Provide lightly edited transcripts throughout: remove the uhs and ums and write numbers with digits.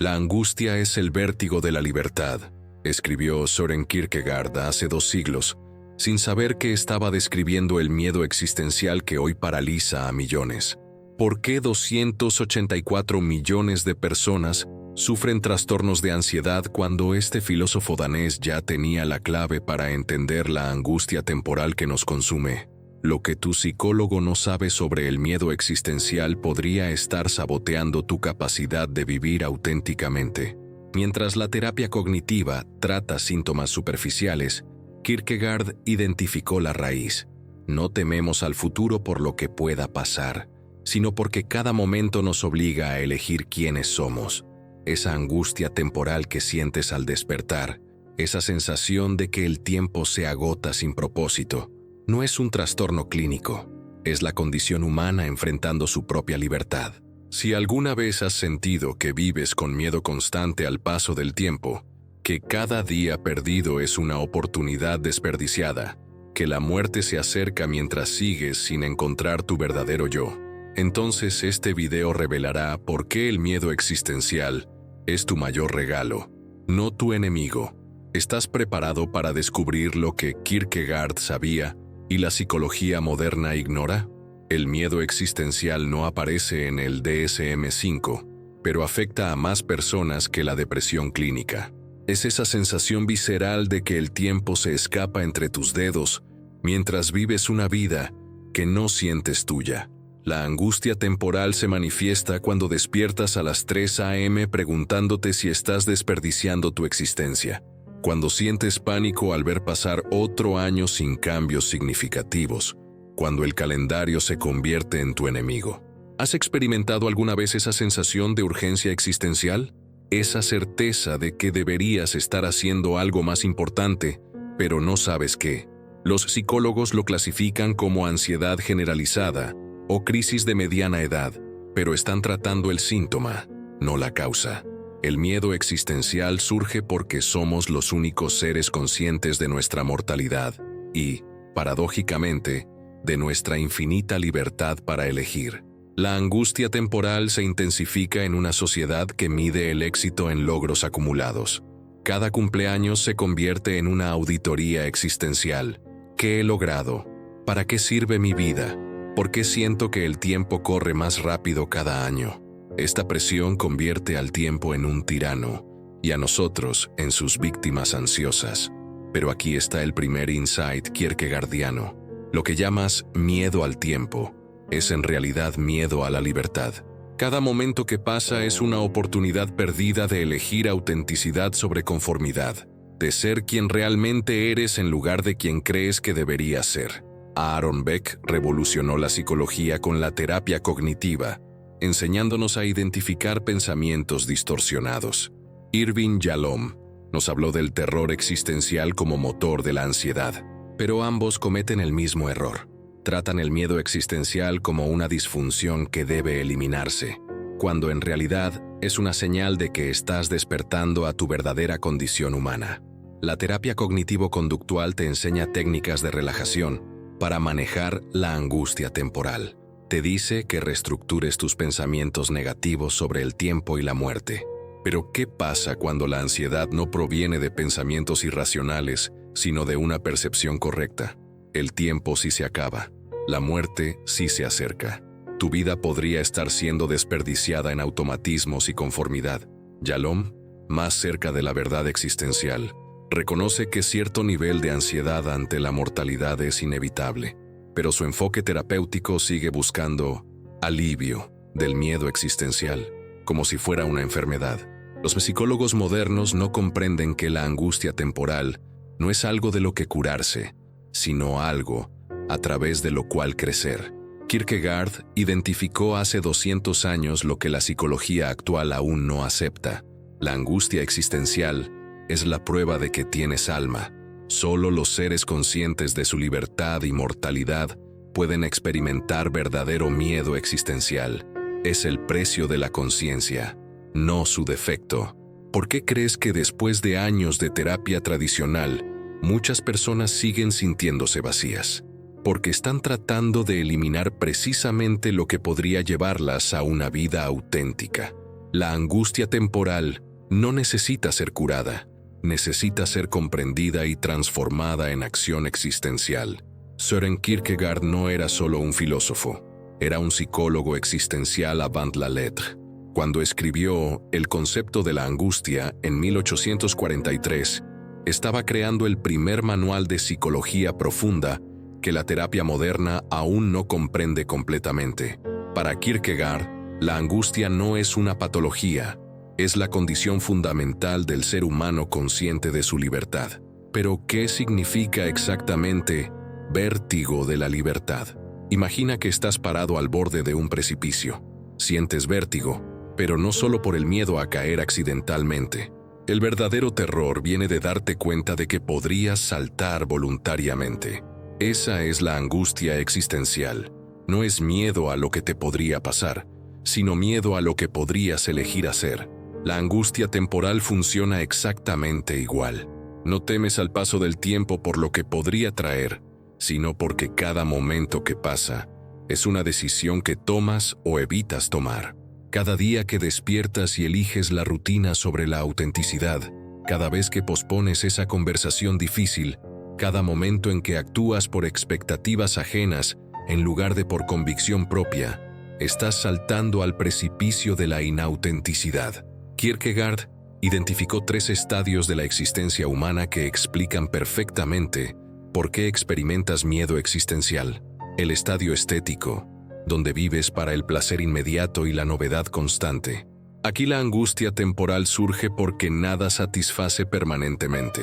La angustia es el vértigo de la libertad, escribió Søren Kierkegaard hace 2 siglos, sin saber que estaba describiendo el miedo existencial que hoy paraliza a millones. ¿Por qué 284 millones de personas sufren trastornos de ansiedad cuando este filósofo danés ya tenía la clave para entender la angustia temporal que nos consume? Lo que tu psicólogo no sabe sobre el miedo existencial podría estar saboteando tu capacidad de vivir auténticamente. Mientras la terapia cognitiva trata síntomas superficiales, Kierkegaard identificó la raíz. No tememos al futuro por lo que pueda pasar, sino porque cada momento nos obliga a elegir quiénes somos. Esa angustia temporal que sientes al despertar, esa sensación de que el tiempo se agota sin propósito, no es un trastorno clínico, es la condición humana enfrentando su propia libertad. Si alguna vez has sentido que vives con miedo constante al paso del tiempo, que cada día perdido es una oportunidad desperdiciada, que la muerte se acerca mientras sigues sin encontrar tu verdadero yo, entonces este video revelará por qué el miedo existencial es tu mayor regalo, no tu enemigo. ¿Estás preparado para descubrir lo que Kierkegaard sabía y la psicología moderna ignora? El miedo existencial no aparece en el DSM-5, pero afecta a más personas que la depresión clínica. Es esa sensación visceral de que el tiempo se escapa entre tus dedos mientras vives una vida que no sientes tuya. La angustia temporal se manifiesta cuando despiertas a las 3 a.m. preguntándote si estás desperdiciando tu existencia. Cuando sientes pánico al ver pasar otro año sin cambios significativos, cuando el calendario se convierte en tu enemigo. ¿Has experimentado alguna vez esa sensación de urgencia existencial? Esa certeza de que deberías estar haciendo algo más importante, pero no sabes qué. Los psicólogos lo clasifican como ansiedad generalizada o crisis de mediana edad, pero están tratando el síntoma, no la causa. El miedo existencial surge porque somos los únicos seres conscientes de nuestra mortalidad y, paradójicamente, de nuestra infinita libertad para elegir. La angustia temporal se intensifica en una sociedad que mide el éxito en logros acumulados. Cada cumpleaños se convierte en una auditoría existencial. ¿Qué he logrado? ¿Para qué sirve mi vida? ¿Por qué siento que el tiempo corre más rápido cada año? Esta presión convierte al tiempo en un tirano y a nosotros en sus víctimas ansiosas. Pero aquí está el primer insight kierkegaardiano. Lo que llamas miedo al tiempo es en realidad miedo a la libertad. Cada momento que pasa es una oportunidad perdida de elegir autenticidad sobre conformidad, de ser quien realmente eres en lugar de quien crees que deberías ser. Aaron Beck revolucionó la psicología con la terapia cognitiva, enseñándonos a identificar pensamientos distorsionados. Irving Yalom nos habló del terror existencial como motor de la ansiedad, pero ambos cometen el mismo error. Tratan el miedo existencial como una disfunción que debe eliminarse, cuando en realidad es una señal de que estás despertando a tu verdadera condición humana. La terapia cognitivo-conductual te enseña técnicas de relajación para manejar la angustia temporal. Te dice que reestructures tus pensamientos negativos sobre el tiempo y la muerte. Pero ¿qué pasa cuando la ansiedad no proviene de pensamientos irracionales, sino de una percepción correcta? El tiempo sí se acaba, la muerte sí se acerca. Tu vida podría estar siendo desperdiciada en automatismos y conformidad. Yalom, más cerca de la verdad existencial, reconoce que cierto nivel de ansiedad ante la mortalidad es inevitable, pero su enfoque terapéutico sigue buscando alivio del miedo existencial, como si fuera una enfermedad. Los psicólogos modernos no comprenden que la angustia temporal no es algo de lo que curarse, sino algo a través de lo cual crecer. Kierkegaard identificó hace 200 años lo que la psicología actual aún no acepta. La angustia existencial es la prueba de que tienes alma. Solo los seres conscientes de su libertad y mortalidad pueden experimentar verdadero miedo existencial. Es el precio de la conciencia, no su defecto. ¿Por qué crees que después de años de terapia tradicional, muchas personas siguen sintiéndose vacías? Porque están tratando de eliminar precisamente lo que podría llevarlas a una vida auténtica. La angustia temporal no necesita ser curada, necesita ser comprendida y transformada en acción existencial. Søren Kierkegaard no era solo un filósofo, era un psicólogo existencial avant la lettre. Cuando escribió El concepto de la angustia en 1843, estaba creando el primer manual de psicología profunda que la terapia moderna aún no comprende completamente. Para Kierkegaard, la angustia no es una patología, es la condición fundamental del ser humano consciente de su libertad. Pero, ¿qué significa exactamente vértigo de la libertad? Imagina que estás parado al borde de un precipicio. Sientes vértigo, pero no solo por el miedo a caer accidentalmente. El verdadero terror viene de darte cuenta de que podrías saltar voluntariamente. Esa es la angustia existencial. No es miedo a lo que te podría pasar, sino miedo a lo que podrías elegir hacer. La angustia temporal funciona exactamente igual. No temes al paso del tiempo por lo que podría traer, sino porque cada momento que pasa es una decisión que tomas o evitas tomar. Cada día que despiertas y eliges la rutina sobre la autenticidad, cada vez que pospones esa conversación difícil, cada momento en que actúas por expectativas ajenas en lugar de por convicción propia, estás saltando al precipicio de la inautenticidad. Kierkegaard identificó 3 estadios de la existencia humana que explican perfectamente por qué experimentas miedo existencial. El estadio estético, donde vives para el placer inmediato y la novedad constante. Aquí la angustia temporal surge porque nada satisface permanentemente.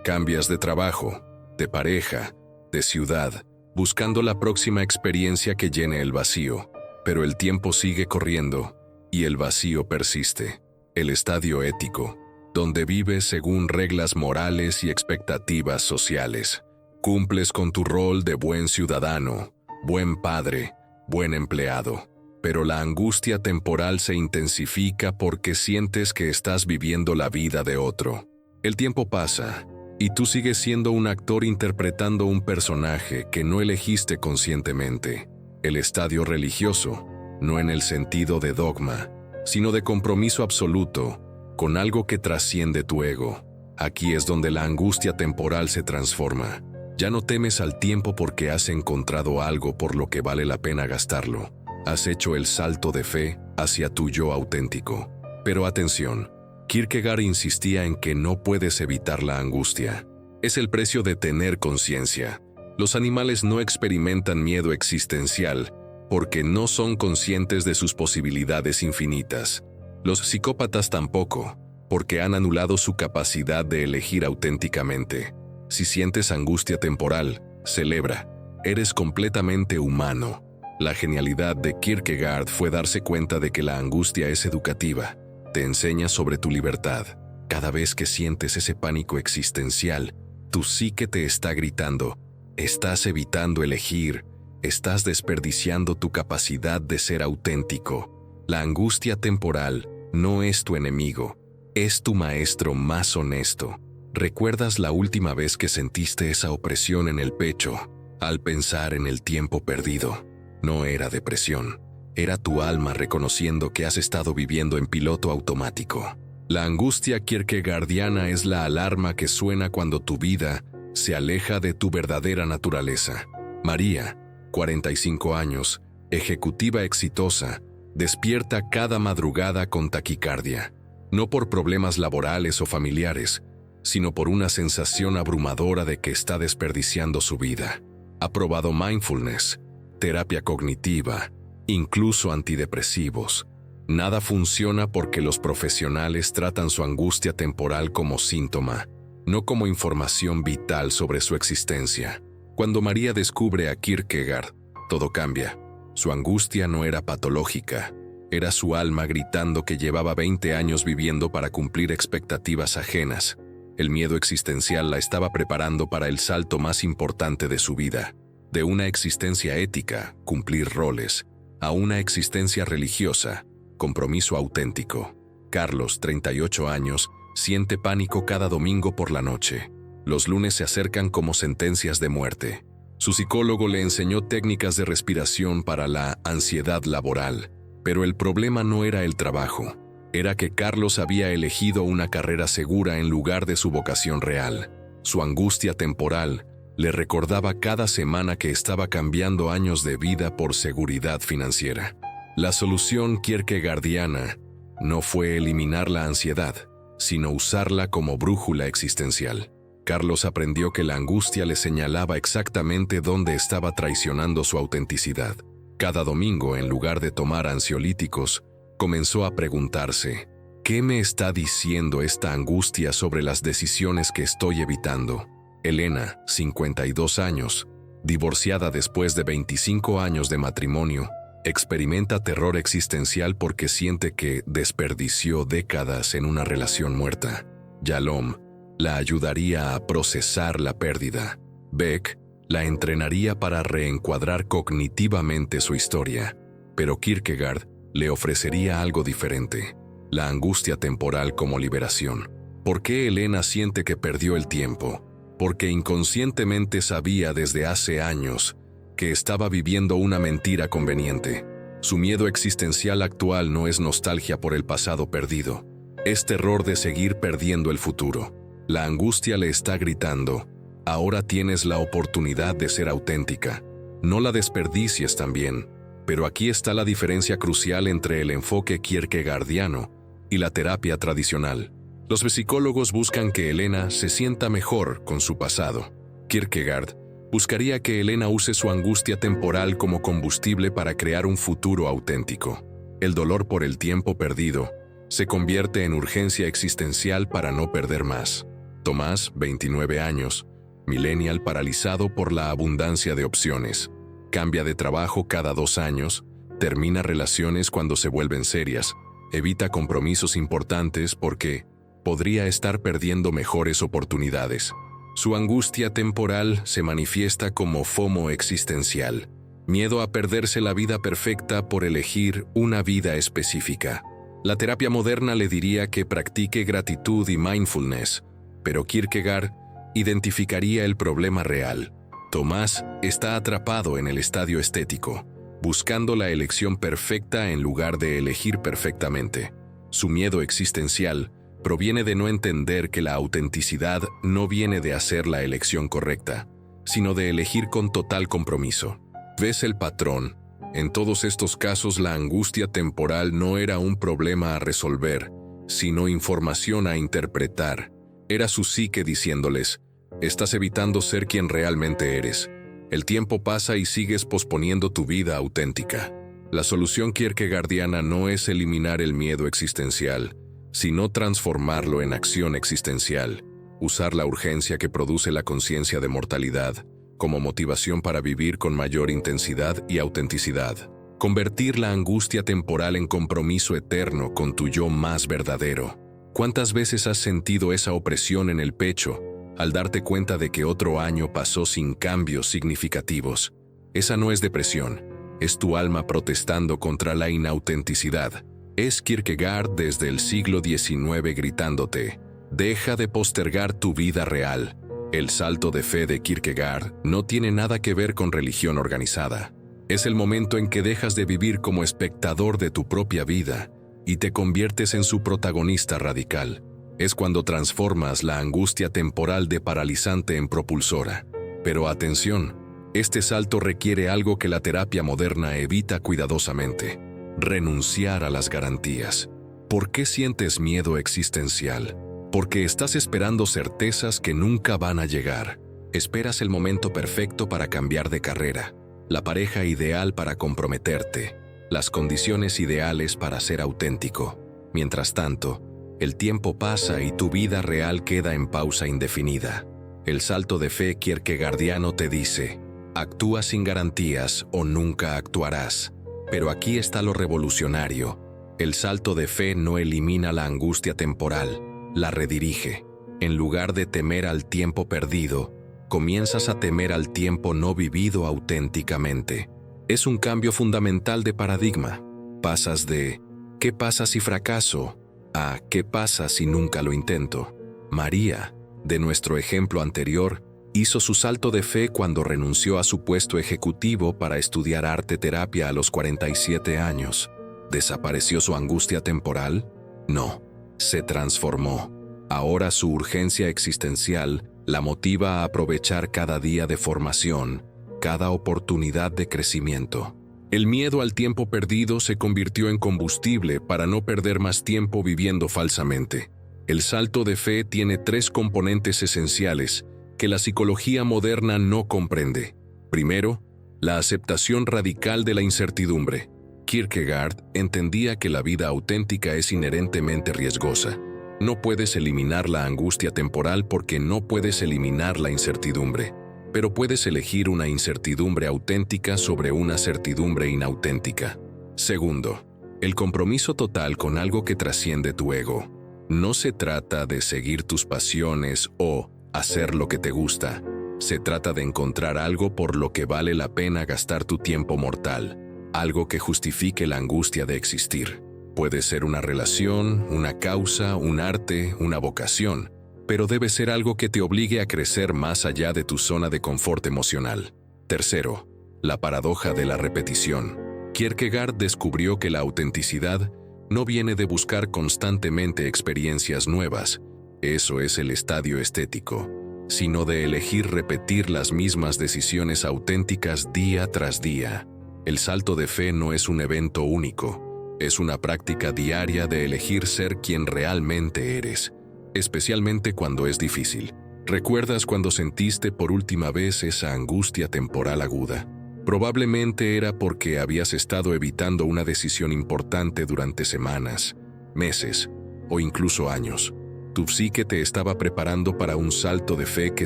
Cambias de trabajo, de pareja, de ciudad, buscando la próxima experiencia que llene el vacío, pero el tiempo sigue corriendo y el vacío persiste. El estadio ético, donde vives según reglas morales y expectativas sociales. Cumples con tu rol de buen ciudadano, buen padre, buen empleado, pero la angustia temporal se intensifica porque sientes que estás viviendo la vida de otro. El tiempo pasa, y tú sigues siendo un actor interpretando un personaje que no elegiste conscientemente. El estadio religioso, no en el sentido de dogma, sino de compromiso absoluto, con algo que trasciende tu ego. Aquí es donde la angustia temporal se transforma. Ya no temes al tiempo porque has encontrado algo por lo que vale la pena gastarlo. Has hecho el salto de fe hacia tu yo auténtico. Pero atención, Kierkegaard insistía en que no puedes evitar la angustia. Es el precio de tener conciencia. Los animales no experimentan miedo existencial porque no son conscientes de sus posibilidades infinitas. Los psicópatas tampoco, porque han anulado su capacidad de elegir auténticamente. Si sientes angustia temporal, celebra. Eres completamente humano. La genialidad de Kierkegaard fue darse cuenta de que la angustia es educativa. Te enseña sobre tu libertad. Cada vez que sientes ese pánico existencial, tu psique te está gritando. Estás evitando elegir. Estás desperdiciando tu capacidad de ser auténtico. La angustia temporal no es tu enemigo. Es tu maestro más honesto. ¿Recuerdas la última vez que sentiste esa opresión en el pecho al pensar en el tiempo perdido? No era depresión, era tu alma reconociendo que has estado viviendo en piloto automático. La angustia kierkegaardiana es la alarma que suena cuando tu vida se aleja de tu verdadera naturaleza. María, 45 años, ejecutiva exitosa, despierta cada madrugada con taquicardia, no por problemas laborales o familiares, sino por una sensación abrumadora de que está desperdiciando su vida. Ha probado mindfulness, terapia cognitiva, incluso antidepresivos. Nada funciona porque los profesionales tratan su angustia temporal como síntoma, no como información vital sobre su existencia. Cuando María descubre a Kierkegaard, todo cambia. Su angustia no era patológica, era su alma gritando que llevaba 20 años viviendo para cumplir expectativas ajenas. El miedo existencial la estaba preparando para el salto más importante de su vida, de una existencia ética, cumplir roles, a una existencia religiosa, compromiso auténtico. Carlos, 38 años, siente pánico cada domingo por la noche. Los lunes se acercan como sentencias de muerte. Su psicólogo le enseñó técnicas de respiración para la ansiedad laboral, pero el problema no era el trabajo, era que Carlos había elegido una carrera segura en lugar de su vocación real. Su angustia temporal le recordaba cada semana que estaba cambiando años de vida por seguridad financiera. La solución kierkegaardiana no fue eliminar la ansiedad, sino usarla como brújula existencial. Carlos aprendió que la angustia le señalaba exactamente dónde estaba traicionando su autenticidad. Cada domingo, en lugar de tomar ansiolíticos, comenzó a preguntarse: ¿qué me está diciendo esta angustia sobre las decisiones que estoy evitando? Elena, 52 años, divorciada después de 25 años de matrimonio, experimenta terror existencial porque siente que desperdició décadas en una relación muerta. Yalom la ayudaría a procesar la pérdida. Beck la entrenaría para reencuadrar cognitivamente su historia. Pero Kierkegaard le ofrecería algo diferente: la angustia temporal como liberación. ¿Por qué Elena siente que perdió el tiempo? Porque inconscientemente sabía desde hace años que estaba viviendo una mentira conveniente. Su miedo existencial actual no es nostalgia por el pasado perdido, es terror de seguir perdiendo el futuro. La angustia le está gritando: ahora tienes la oportunidad de ser auténtica. No la desperdicies también. Pero aquí está la diferencia crucial entre el enfoque kierkegaardiano y la terapia tradicional. Los psicólogos buscan que Elena se sienta mejor con su pasado. Kierkegaard buscaría que Elena use su angustia temporal como combustible para crear un futuro auténtico. El dolor por el tiempo perdido se convierte en urgencia existencial para no perder más. Tomás, 29 años, millennial paralizado por la abundancia de opciones. Cambia de trabajo cada 2 años, termina relaciones cuando se vuelven serias, evita compromisos importantes porque podría estar perdiendo mejores oportunidades. Su angustia temporal se manifiesta como FOMO existencial, miedo a perderse la vida perfecta por elegir una vida específica. La terapia moderna le diría que practique gratitud y mindfulness, pero Kierkegaard identificaría el problema real. Tomás está atrapado en el estadio estético, buscando la elección perfecta en lugar de elegir perfectamente. Su miedo existencial proviene de no entender que la autenticidad no viene de hacer la elección correcta, sino de elegir con total compromiso. ¿Ves el patrón? En todos estos casos, la angustia temporal no era un problema a resolver, sino información a interpretar. Era su psique diciéndoles: estás evitando ser quien realmente eres. El tiempo pasa y sigues posponiendo tu vida auténtica. La solución kierkegaardiana no es eliminar el miedo existencial, sino transformarlo en acción existencial. Usar la urgencia que produce la conciencia de mortalidad como motivación para vivir con mayor intensidad y autenticidad. Convertir la angustia temporal en compromiso eterno con tu yo más verdadero. ¿Cuántas veces has sentido esa opresión en el pecho al darte cuenta de que otro año pasó sin cambios significativos? Esa no es depresión, es tu alma protestando contra la inautenticidad. Es Kierkegaard desde el siglo XIX gritándote: deja de postergar tu vida real. El salto de fe de Kierkegaard no tiene nada que ver con religión organizada. Es el momento en que dejas de vivir como espectador de tu propia vida y te conviertes en su protagonista radical. Es cuando transformas la angustia temporal de paralizante en propulsora. Pero atención, este salto requiere algo que la terapia moderna evita cuidadosamente: renunciar a las garantías. ¿Por qué sientes miedo existencial? Porque estás esperando certezas que nunca van a llegar. Esperas el momento perfecto para cambiar de carrera, la pareja ideal para comprometerte, las condiciones ideales para ser auténtico. Mientras tanto, el tiempo pasa y tu vida real queda en pausa indefinida. El salto de fe kierkegaardiano te dice: actúa sin garantías o nunca actuarás. Pero aquí está lo revolucionario: el salto de fe no elimina la angustia temporal, la redirige. En lugar de temer al tiempo perdido, comienzas a temer al tiempo no vivido auténticamente. Es un cambio fundamental de paradigma. Pasas de ¿qué pasa si fracaso? A ¿qué pasa si nunca lo intento? María, de nuestro ejemplo anterior, hizo su salto de fe cuando renunció a su puesto ejecutivo para estudiar arte terapia a los 47 años. ¿Desapareció su angustia temporal? No, se transformó. Ahora su urgencia existencial la motiva a aprovechar cada día de formación, cada oportunidad de crecimiento. El miedo al tiempo perdido se convirtió en combustible para no perder más tiempo viviendo falsamente. El salto de fe tiene 3 componentes esenciales que la psicología moderna no comprende. Primero, la aceptación radical de la incertidumbre. Kierkegaard entendía que la vida auténtica es inherentemente riesgosa. No puedes eliminar la angustia temporal porque no puedes eliminar la incertidumbre, pero puedes elegir una incertidumbre auténtica sobre una certidumbre inauténtica. Segundo, el compromiso total con algo que trasciende tu ego. No se trata de seguir tus pasiones o hacer lo que te gusta. Se trata de encontrar algo por lo que vale la pena gastar tu tiempo mortal, algo que justifique la angustia de existir. Puede ser una relación, una causa, un arte, una vocación, pero debe ser algo que te obligue a crecer más allá de tu zona de confort emocional. Tercero, la paradoja de la repetición. Kierkegaard descubrió que la autenticidad no viene de buscar constantemente experiencias nuevas, eso es el estadio estético, sino de elegir repetir las mismas decisiones auténticas día tras día. El salto de fe no es un evento único, es una práctica diaria de elegir ser quien realmente eres, especialmente cuando es difícil. ¿Recuerdas cuando sentiste por última vez esa angustia temporal aguda? Probablemente era porque habías estado evitando una decisión importante durante semanas, meses o incluso años. Tu psique te estaba preparando para un salto de fe que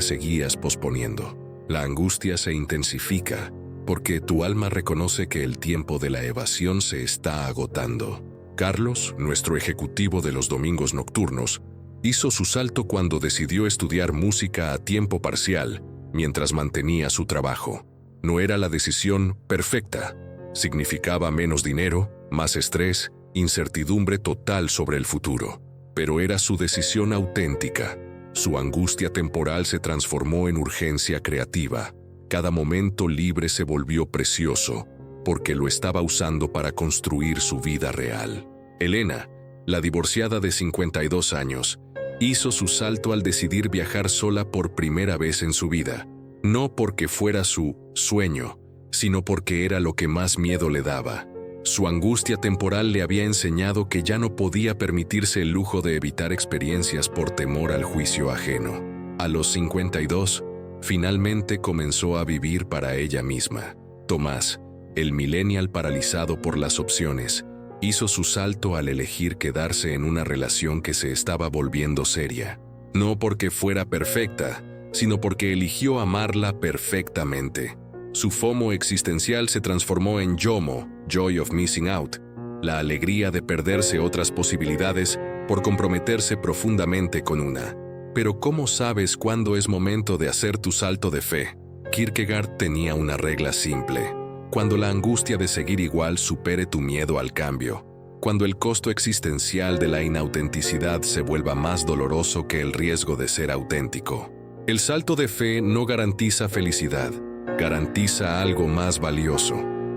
seguías posponiendo. La angustia se intensifica porque tu alma reconoce que el tiempo de la evasión se está agotando. Carlos, nuestro ejecutivo de los domingos nocturnos, hizo su salto cuando decidió estudiar música a tiempo parcial mientras mantenía su trabajo. No era la decisión perfecta. Significaba menos dinero, más estrés, incertidumbre total sobre el futuro. Pero era su decisión auténtica. Su angustia temporal se transformó en urgencia creativa. Cada momento libre se volvió precioso, porque lo estaba usando para construir su vida real. Elena, la divorciada de 52 años, hizo su salto al decidir viajar sola por primera vez en su vida. No porque fuera su sueño, sino porque era lo que más miedo le daba. Su angustia temporal le había enseñado que ya no podía permitirse el lujo de evitar experiencias por temor al juicio ajeno. A los 52, finalmente comenzó a vivir para ella misma. Tomás, el millennial paralizado por las opciones, hizo su salto al elegir quedarse en una relación que se estaba volviendo seria. No porque fuera perfecta, sino porque eligió amarla perfectamente. Su FOMO existencial se transformó en JOMO, Joy of Missing Out, la alegría de perderse otras posibilidades por comprometerse profundamente con una. Pero ¿cómo sabes cuándo es momento de hacer tu salto de fe? Kierkegaard tenía una regla simple. Cuando la angustia de seguir igual supere tu miedo al cambio. Cuando el costo existencial de la inautenticidad se vuelva más doloroso que el riesgo de ser auténtico. El salto de fe no garantiza felicidad, garantiza algo más valioso.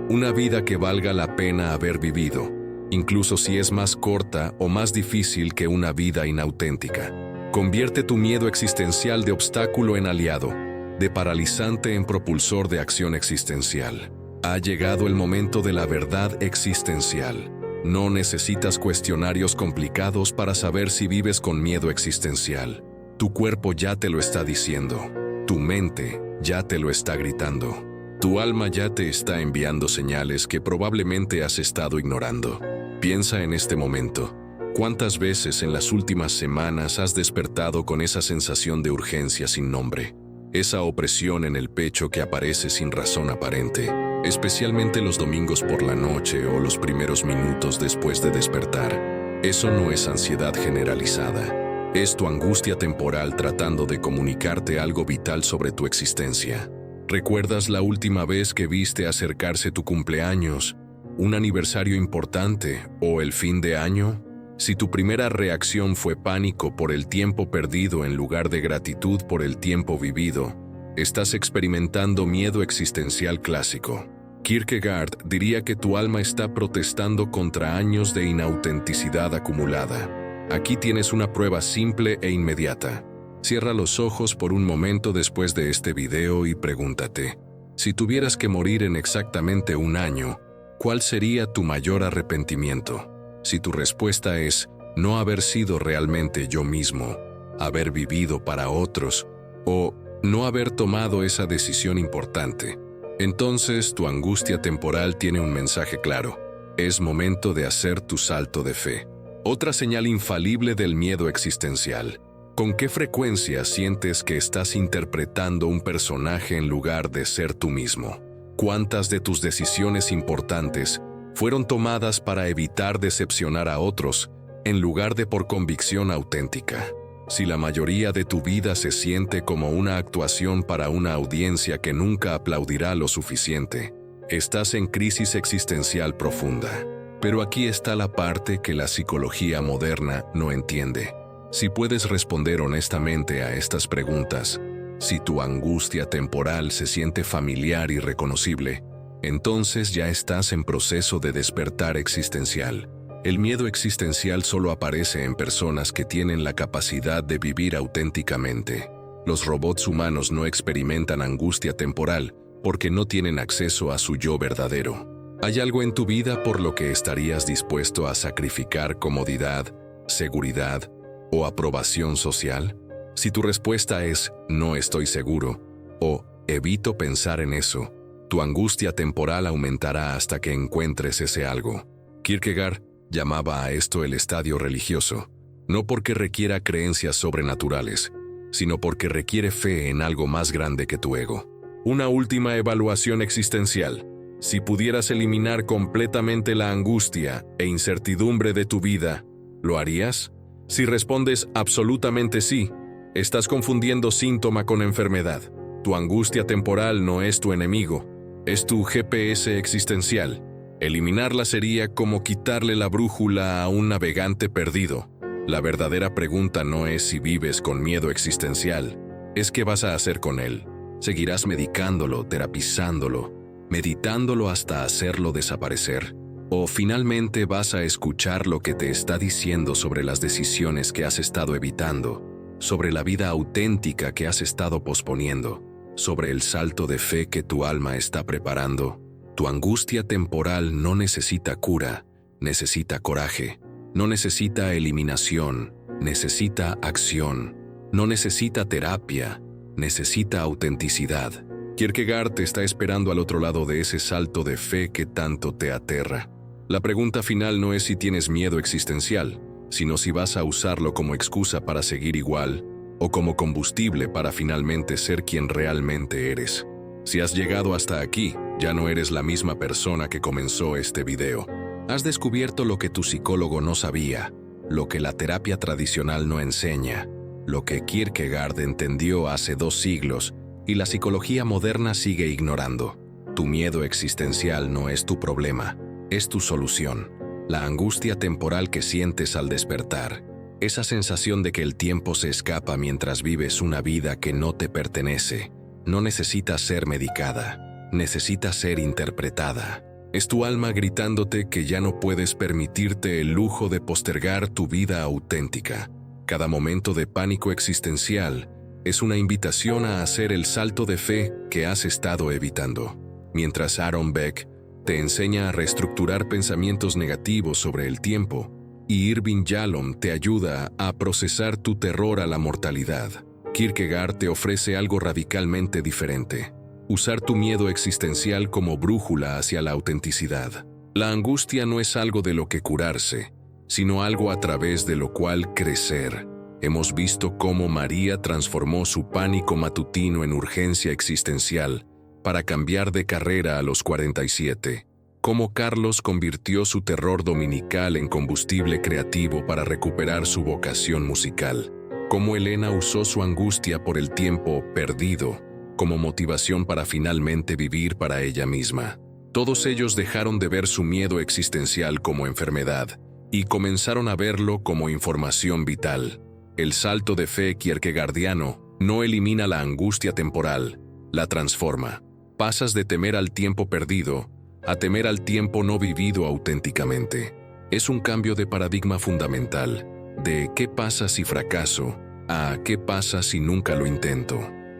Una vida que valga la pena haber vivido, incluso si es más corta o más difícil que una vida inauténtica. Convierte tu miedo existencial de obstáculo en aliado, de paralizante en propulsor de acción existencial. Ha llegado el momento de la verdad existencial. No necesitas cuestionarios complicados para saber si vives con miedo existencial. Tu cuerpo ya te lo está diciendo. Tu mente ya te lo está gritando. Tu alma ya te está enviando señales que probablemente has estado ignorando. Piensa en este momento. ¿Cuántas veces en las últimas semanas has despertado con esa sensación de urgencia sin nombre? Esa opresión en el pecho que aparece sin razón aparente, especialmente los domingos por la noche o los primeros minutos después de despertar. Eso no es ansiedad generalizada. Es tu angustia temporal tratando de comunicarte algo vital sobre tu existencia. ¿Recuerdas la última vez que viste acercarse tu cumpleaños, un aniversario importante o el fin de año? Si tu primera reacción fue pánico por el tiempo perdido en lugar de gratitud por el tiempo vivido, estás experimentando miedo existencial clásico. Kierkegaard diría que tu alma está protestando contra años de inautenticidad acumulada. Aquí tienes una prueba simple e inmediata. Cierra los ojos por un momento después de este video y pregúntate, si tuvieras que morir en exactamente un año, ¿cuál sería tu mayor arrepentimiento? Si tu respuesta es no haber sido realmente yo mismo, haber vivido para otros, o no haber tomado esa decisión importante, entonces tu angustia temporal tiene un mensaje claro. Es momento de hacer tu salto de fe. Otra señal infalible del miedo existencial. ¿Con qué frecuencia sientes que estás interpretando un personaje en lugar de ser tú mismo? ¿Cuántas de tus decisiones importantes fueron tomadas para evitar decepcionar a otros en lugar de por convicción auténtica? Si la mayoría de tu vida se siente como una actuación para una audiencia que nunca aplaudirá lo suficiente, estás en crisis existencial profunda. Pero aquí está la parte que la psicología moderna no entiende. Si puedes responder honestamente a estas preguntas, si tu angustia temporal se siente familiar y reconocible, entonces ya estás en proceso de despertar existencial. El miedo existencial solo aparece en personas que tienen la capacidad de vivir auténticamente. Los robots humanos no experimentan angustia temporal porque no tienen acceso a su yo verdadero. ¿Hay algo en tu vida por lo que estarías dispuesto a sacrificar comodidad, seguridad o aprobación social? Si tu respuesta es no estoy seguro o evito pensar en eso, tu angustia temporal aumentará hasta que encuentres ese algo. Kierkegaard llamaba a esto el estadio religioso, no porque requiera creencias sobrenaturales, sino porque requiere fe en algo más grande que tu ego. Una última evaluación existencial. Si pudieras eliminar completamente la angustia e incertidumbre de tu vida, ¿lo harías? Si respondes absolutamente sí, estás confundiendo síntoma con enfermedad. Tu angustia temporal no es tu enemigo, es tu GPS existencial. Eliminarla sería como quitarle la brújula a un navegante perdido. La verdadera pregunta no es si vives con miedo existencial, es qué vas a hacer con él. ¿Seguirás medicándolo, terapizándolo, meditándolo hasta hacerlo desaparecer? ¿O finalmente vas a escuchar lo que te está diciendo sobre las decisiones que has estado evitando, sobre la vida auténtica que has estado posponiendo, sobre el salto de fe que tu alma está preparando? Tu angustia temporal no necesita cura, necesita coraje. No necesita eliminación, necesita acción. No necesita terapia, necesita autenticidad. Kierkegaard te está esperando al otro lado de ese salto de fe que tanto te aterra. La pregunta final no es si tienes miedo existencial, sino si vas a usarlo como excusa para seguir igual o como combustible para finalmente ser quien realmente eres. Si has llegado hasta aquí, ya no eres la misma persona que comenzó este video. Has descubierto lo que tu psicólogo no sabía, lo que la terapia tradicional no enseña, lo que Kierkegaard entendió hace 2 siglos y la psicología moderna sigue ignorando. Tu miedo existencial no es tu problema, es tu solución. La angustia temporal que sientes al despertar, esa sensación de que el tiempo se escapa mientras vives una vida que no te pertenece, no necesita ser medicada, necesita ser interpretada. Es tu alma gritándote que ya no puedes permitirte el lujo de postergar tu vida auténtica. Cada momento de pánico existencial es una invitación a hacer el salto de fe que has estado evitando. Mientras Aaron Beck te enseña a reestructurar pensamientos negativos sobre el tiempo, y Irving Yalom te ayuda a procesar tu terror a la mortalidad, Kierkegaard te ofrece algo radicalmente diferente: usar tu miedo existencial como brújula hacia la autenticidad. La angustia no es algo de lo que curarse, sino algo a través de lo cual crecer. Hemos visto cómo María transformó su pánico matutino en urgencia existencial para cambiar de carrera a los 47, cómo Carlos convirtió su terror dominical en combustible creativo para recuperar su vocación musical, cómo Elena usó su angustia por el tiempo perdido como motivación para finalmente vivir para ella misma. Todos ellos dejaron de ver su miedo existencial como enfermedad y comenzaron a verlo como información vital. El salto de fe kierkegaardiano no elimina la angustia temporal, la transforma. Pasas de temer al tiempo perdido a temer al tiempo no vivido auténticamente. Es un cambio de paradigma fundamental. De ¿qué pasa si fracaso? A ¿qué pasa si nunca lo intento?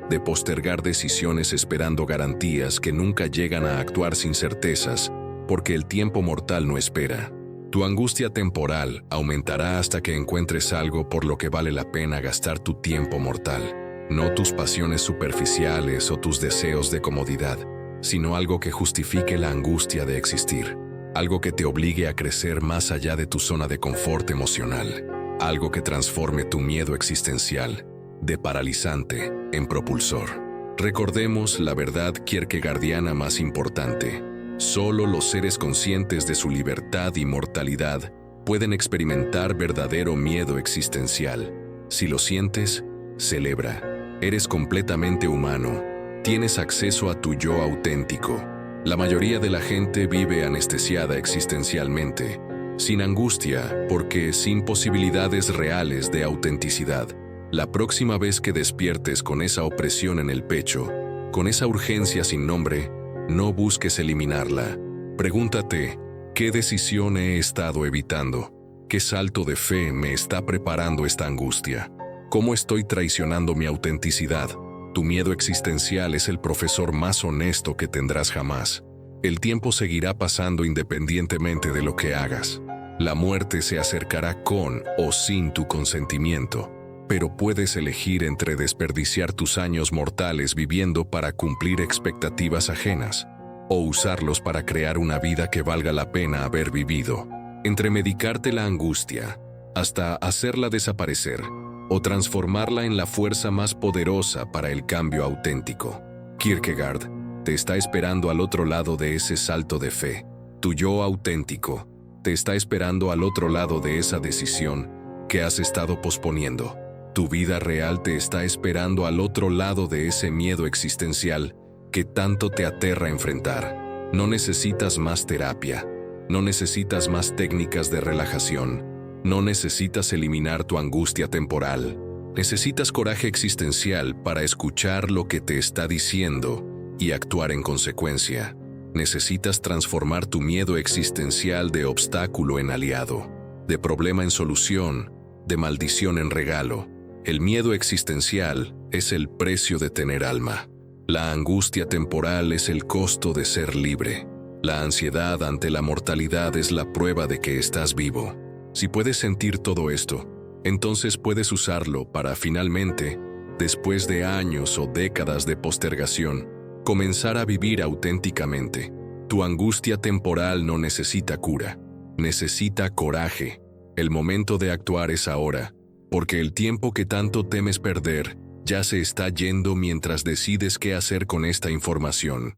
De postergar decisiones esperando garantías que nunca llegan a actuar sin certezas, porque el tiempo mortal no espera. Tu angustia temporal aumentará hasta que encuentres algo por lo que vale la pena gastar tu tiempo mortal. No tus pasiones superficiales o tus deseos de comodidad, sino algo que justifique la angustia de existir. Algo que te obligue a crecer más allá de tu zona de confort emocional. Algo que transforme tu miedo existencial de paralizante en propulsor. Recordemos la verdad kierkegaardiana más importante. Solo los seres conscientes de su libertad y mortalidad pueden experimentar verdadero miedo existencial. Si lo sientes, celebra. Eres completamente humano. Tienes acceso a tu yo auténtico. La mayoría de la gente vive anestesiada existencialmente, sin angustia, porque sin posibilidades reales de autenticidad. La próxima vez que despiertes con esa opresión en el pecho, con esa urgencia sin nombre, no busques eliminarla. Pregúntate, ¿qué decisión he estado evitando? ¿Qué salto de fe me está preparando esta angustia? ¿Cómo estoy traicionando mi autenticidad? Tu miedo existencial es el profesor más honesto que tendrás jamás. El tiempo seguirá pasando independientemente de lo que hagas. La muerte se acercará con o sin tu consentimiento, pero puedes elegir entre desperdiciar tus años mortales viviendo para cumplir expectativas ajenas, o usarlos para crear una vida que valga la pena haber vivido. Entre medicarte la angustia, hasta hacerla desaparecer, o transformarla en la fuerza más poderosa para el cambio auténtico. Kierkegaard te está esperando al otro lado de ese salto de fe. Tu yo auténtico te está esperando al otro lado de esa decisión que has estado posponiendo. Tu vida real te está esperando al otro lado de ese miedo existencial que tanto te aterra enfrentar. No necesitas más terapia, no necesitas más técnicas de relajación, no necesitas eliminar tu angustia temporal. Necesitas coraje existencial para escuchar lo que te está diciendo y actuar en consecuencia. Necesitas transformar tu miedo existencial de obstáculo en aliado, de problema en solución, de maldición en regalo. El miedo existencial es el precio de tener alma. La angustia temporal es el costo de ser libre. La ansiedad ante la mortalidad es la prueba de que estás vivo. Si puedes sentir todo esto, entonces puedes usarlo para finalmente, después de años o décadas de postergación, comenzar a vivir auténticamente. Tu angustia temporal no necesita cura, necesita coraje. El momento de actuar es ahora, porque el tiempo que tanto temes perder ya se está yendo mientras decides qué hacer con esta información.